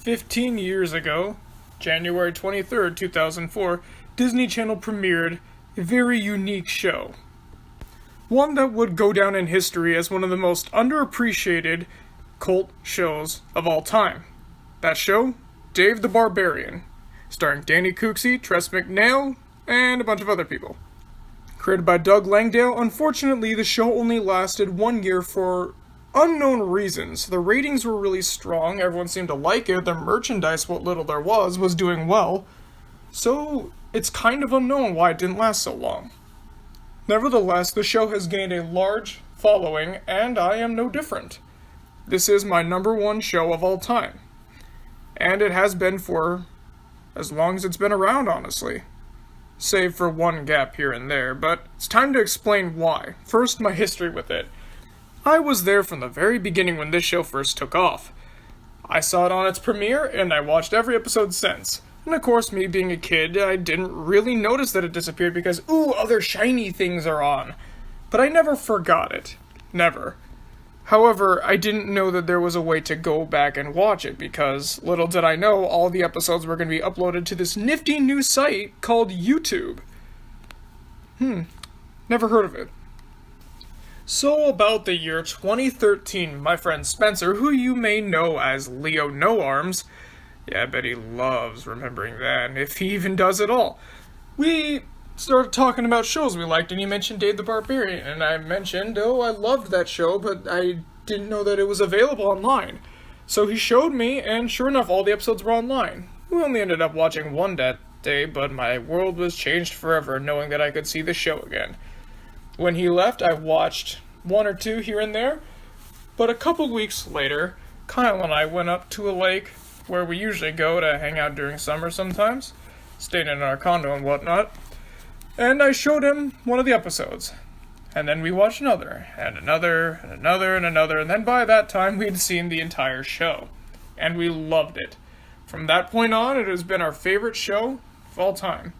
15 years ago, January 23rd, 2004, Disney Channel premiered a very unique show. One that would go down in history as one of the most underappreciated cult shows of all time. That show? Dave the Barbarian, starring Danny Cooksey, Tress MacNeille, and a bunch of other people. Created by Doug Langdale, unfortunately the show only lasted 1 year for unknown reasons. The ratings were really strong, everyone seemed to like it, the merchandise, what little there was doing well, so it's kind of unknown why it didn't last so long. Nevertheless, the show has gained a large following, and I am no different. This is my #1 show of all time. And it has been for as long as it's been around, honestly. Save for one gap here and there, but it's time to explain why. First, my history with it. I was there from the very beginning when this show first took off. I saw it on its premiere, and I watched every episode since. And of course, me being a kid, I didn't really notice that it disappeared because, other shiny things are on. But I never forgot it. Never. However, I didn't know that there was a way to go back and watch it because, little did I know, all the episodes were going to be uploaded to this nifty new site called YouTube. Never heard of it. So about the year 2013, my friend Spencer, who you may know as Leo No Arms, yeah, I bet he loves remembering that, if he even does at all, we started talking about shows we liked, and he mentioned Dave the Barbarian, and I mentioned, I loved that show, but I didn't know that it was available online. So he showed me, and sure enough, all the episodes were online. We only ended up watching one that day, but my world was changed forever knowing that I could see the show again. When he left, I watched 1 or 2 here and there, but a couple weeks later, Kyle and I went up to a lake where we usually go to hang out during summer sometimes, staying in our condo and whatnot, and I showed him one of the episodes. And then we watched another, and another, and another, and another, and then by that time we'd seen the entire show. And we loved it. From that point on, it has been our favorite show of all time.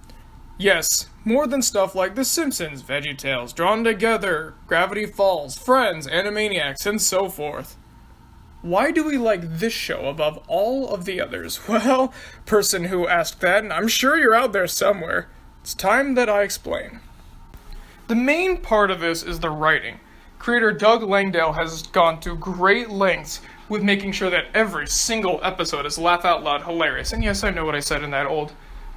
Yes, more than stuff like The Simpsons, VeggieTales, Drawn Together, Gravity Falls, Friends, Animaniacs, and so forth. Why do we like this show above all of the others? Well, person who asked that, and I'm sure you're out there somewhere. It's time that I explain. The main part of this is the writing. Creator Doug Langdale has gone to great lengths with making sure that every single episode is laugh-out-loud hilarious. And yes, I know what I said in that old,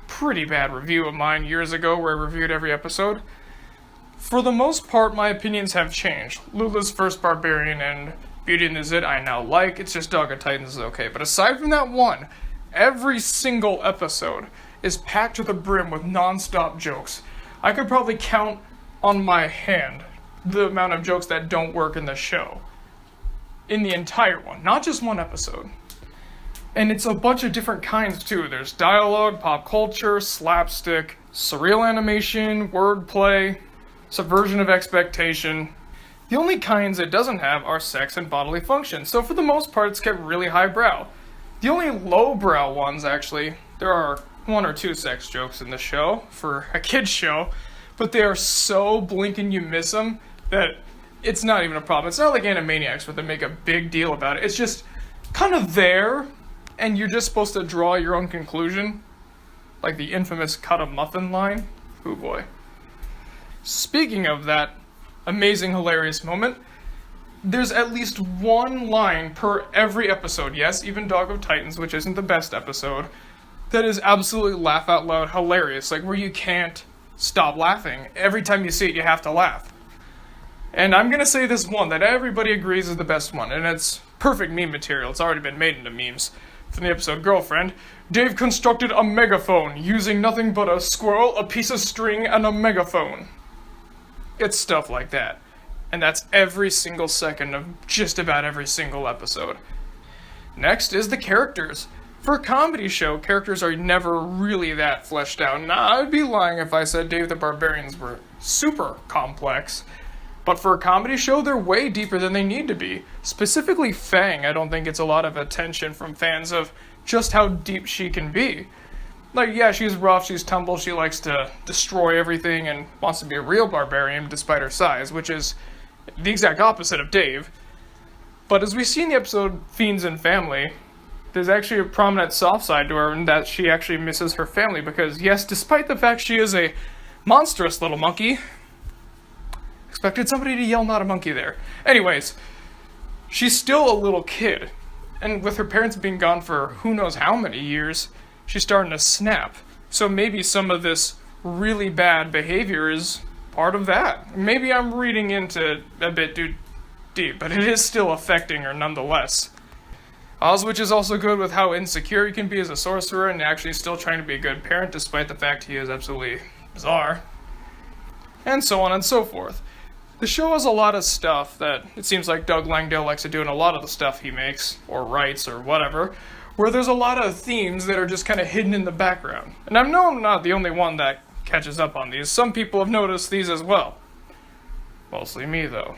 pretty bad review of mine years ago where I reviewed every episode. For the most part, my opinions have changed. Lula's first Barbarian and Beauty and the Zit I now like. It's just Dog of Titans is okay. But aside from that one, every single episode is packed to the brim with non-stop jokes. I could probably count on my hand the amount of jokes that don't work in the show. In the entire one, not just one episode. And it's a bunch of different kinds too. There's dialogue, pop culture, slapstick, surreal animation, wordplay, subversion of expectation. The only kinds it doesn't have are sex and bodily function, so for the most part it's kept really highbrow. The only lowbrow ones, actually, there are 1 or 2 sex jokes in the show, for a kid's show, but they are so blink and you miss them that it's not even a problem. It's not like Animaniacs where they make a big deal about it. It's just kind of there, and you're just supposed to draw your own conclusion. Like the infamous cut a muffin line. Oh boy. Speaking of that amazing, hilarious moment, there's at least one line per every episode, yes, even Dog of Titans, which isn't the best episode, that is absolutely laugh-out-loud hilarious, like where you can't stop laughing. Every time you see it, you have to laugh. And I'm gonna say this one that everybody agrees is the best one, and it's perfect meme material. It's already been made into memes. From the episode Girlfriend, Dave constructed a megaphone using nothing but a squirrel, a piece of string, and a megaphone. It's stuff like that. And that's every single second of just about every single episode. Next is the characters. For a comedy show, characters are never really that fleshed out. Nah, I'd be lying if I said Dave the Barbarians were super complex. But for a comedy show, they're way deeper than they need to be. Specifically Fang, I don't think gets a lot of attention from fans of just how deep she can be. Like, yeah, she's rough, she's tumble, she likes to destroy everything and wants to be a real barbarian despite her size, which is the exact opposite of Dave. But as we see in the episode Fiends and Family, there's actually a prominent soft side to her in that she actually misses her family because, yes, despite the fact she is a monstrous little monkey, expected somebody to yell not a monkey there. Anyways, she's still a little kid, and with her parents being gone for who knows how many years, she's starting to snap. So maybe some of this really bad behavior is part of that. Maybe I'm reading into a bit too deep, but it is still affecting her nonetheless. Oswich is also good with how insecure he can be as a sorcerer and actually still trying to be a good parent despite the fact he is absolutely bizarre. And so on and so forth. The show has a lot of stuff that it seems like Doug Langdale likes to do in a lot of the stuff he makes, or writes, or whatever, where there's a lot of themes that are just kind of hidden in the background. And I know I'm not the only one that catches up on these. Some people have noticed these as well. Mostly me, though,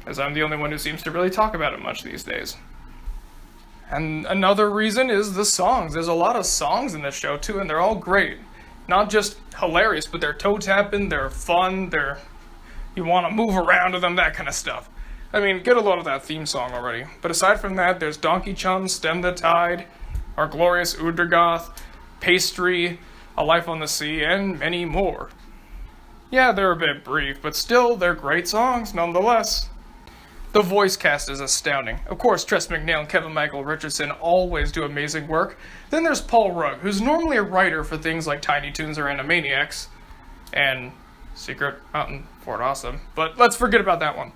as I'm the only one who seems to really talk about it much these days. And another reason is the songs. There's a lot of songs in this show, too, and they're all great. Not just hilarious, but they're toe-tapping, they're fun, you want to move around to them, that kind of stuff. I mean, get a load of that theme song already. But aside from that, there's Donkey Chum, Stem the Tide, Our Glorious Udragoth, Pastry, A Life on the Sea, and many more. Yeah, they're a bit brief, but still, they're great songs nonetheless. The voice cast is astounding. Of course, Tress MacNeille and Kevin Michael Richardson always do amazing work. Then there's Paul Rugg, who's normally a writer for things like Tiny Toons or Animaniacs, and Secret Mountain Fort Awesome, but let's forget about that one.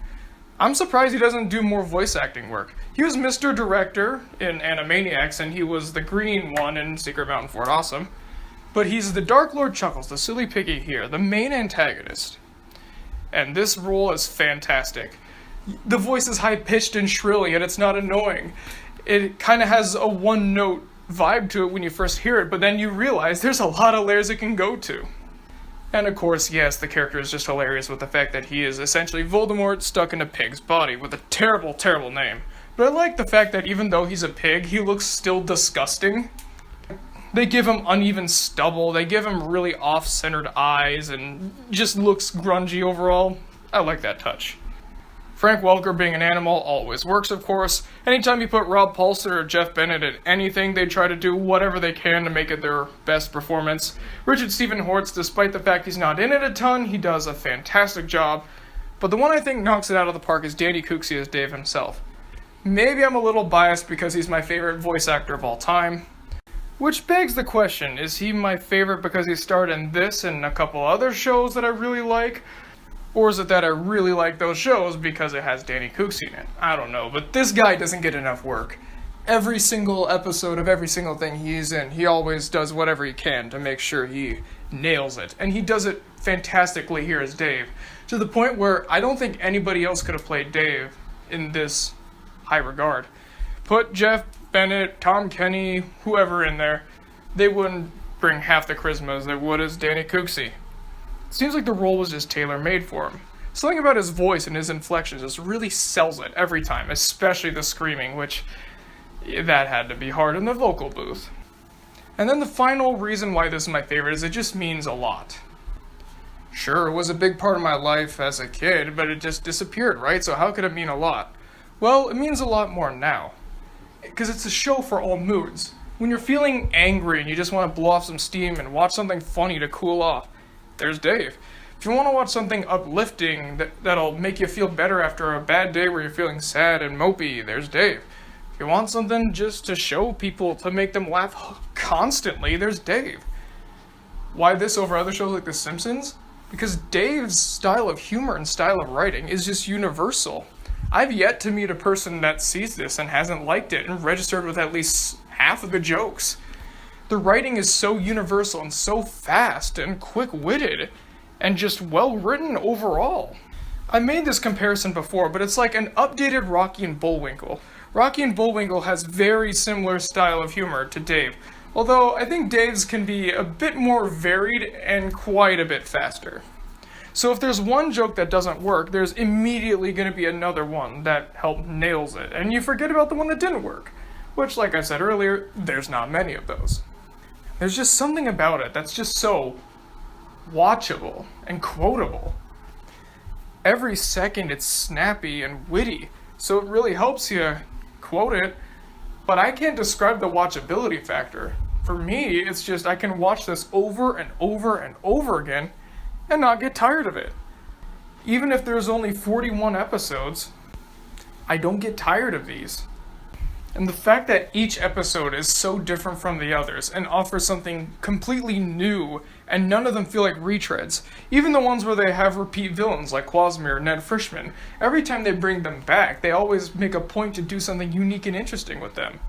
I'm surprised he doesn't do more voice acting work. He was Mr. Director in Animaniacs, and he was the green one in Secret Mountain Fort Awesome. But he's the Dark Lord Chuckles, the silly piggy here, the main antagonist. And this role is fantastic. The voice is high-pitched and shrilly, and it's not annoying. It kind of has a one-note vibe to it when you first hear it, but then you realize there's a lot of layers it can go to. And of course, yes, the character is just hilarious with the fact that he is essentially Voldemort stuck in a pig's body with a terrible, terrible name. But I like the fact that even though he's a pig, he looks still disgusting. They give him uneven stubble, they give him really off-centered eyes, and just looks grungy overall. I like that touch. Frank Welker being an animal always works, of course. Anytime you put Rob Paulson or Jeff Bennett at anything, they try to do whatever they can to make it their best performance. Richard Stephen Hortz, despite the fact he's not in it a ton, he does a fantastic job. But the one I think knocks it out of the park is Danny Cooksey as Dave himself. Maybe I'm a little biased because he's my favorite voice actor of all time. Which begs the question, is he my favorite because he starred in this and a couple other shows that I really like? Or is it that I really like those shows because it has Danny Cooksey in it? I don't know, but this guy doesn't get enough work. Every single episode of every single thing he's in, he always does whatever he can to make sure he nails it. And he does it fantastically here as Dave, to the point where I don't think anybody else could have played Dave in this high regard. Put Jeff Bennett, Tom Kenny, whoever in there, they wouldn't bring half the charisma as they would as Danny Cooksey. Seems like the role was just tailor-made for him. Something about his voice and his inflections just really sells it every time, especially the screaming, which that had to be hard in the vocal booth. And then the final reason why this is my favorite is it just means a lot. Sure, it was a big part of my life as a kid, but it just disappeared, right? So how could it mean a lot? Well, it means a lot more now. Because it's a show for all moods. When you're feeling angry and you just want to blow off some steam and watch something funny to cool off, there's Dave. If you want to watch something uplifting that'll make you feel better after a bad day where you're feeling sad and mopey, there's Dave. If you want something just to show people, to make them laugh constantly, there's Dave. Why this over other shows like The Simpsons? Because Dave's style of humor and style of writing is just universal. I've yet to meet a person that sees this and hasn't liked it and registered with at least half of the jokes. The writing is so universal and so fast and quick-witted and just well-written overall. I made this comparison before, but it's like an updated Rocky and Bullwinkle. Rocky and Bullwinkle has very similar style of humor to Dave, although I think Dave's can be a bit more varied and quite a bit faster. So if there's one joke that doesn't work, there's immediately going to be another one that nails it, and you forget about the one that didn't work, which, like I said earlier, there's not many of those. There's just something about it that's just so watchable and quotable. Every second it's snappy and witty, so it really helps you quote it But I can't describe the watchability factor. For me, it's just I can watch this over and over and over again and not get tired of it. Even if there's only 41 episodes, I don't get tired of these. And the fact that each episode is so different from the others and offers something completely new, and none of them feel like retreads. Even the ones where they have repeat villains like Quasmere, Ned Frischman, every time they bring them back, they always make a point to do something unique and interesting with them.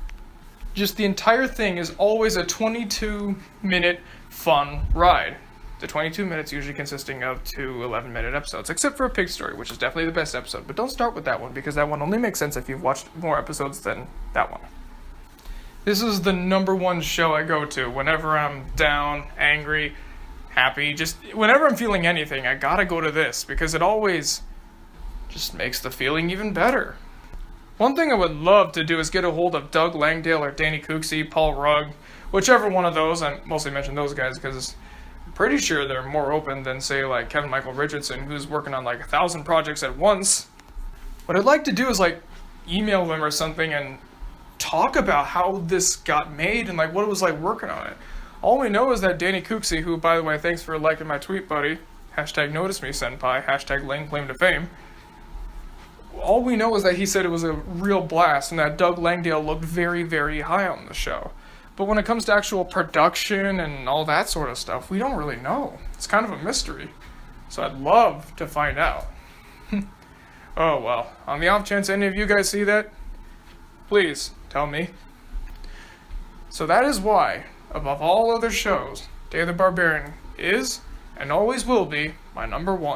Just the entire thing is always a 22-minute fun ride. The 22 minutes usually consisting of 2 11-minute episodes, except for A Pig Story, which is definitely the best episode. But don't start with that one, because that one only makes sense if you've watched more episodes than that one. This is the number one show I go to whenever I'm down, angry, happy, just whenever I'm feeling anything, I gotta go to this, because it always just makes the feeling even better. One thing I would love to do is get a hold of Doug Langdale or Danny Cooksey, Paul Rugg, whichever one of those. I mostly mention those guys because pretty sure they're more open than, say, like Kevin Michael Richardson, who's working on like 1,000 projects at once. What I'd like to do is like email them or something and talk about how this got made and like what it was like working on it. All we know is that Danny Cooksey, who, by the way, thanks for liking my tweet, buddy, hashtag notice me senpai, hashtag laying claim to fame. All we know is that he said it was a real blast and that Doug Langdale looked very, very high on the show. But when it comes to actual production and all that sort of stuff, we don't really know. It's kind of a mystery. So I'd love to find out. Oh well, on the off chance any of you guys see that, please tell me. So that is why, above all other shows, Day of the Barbarian is, and always will be, my number one.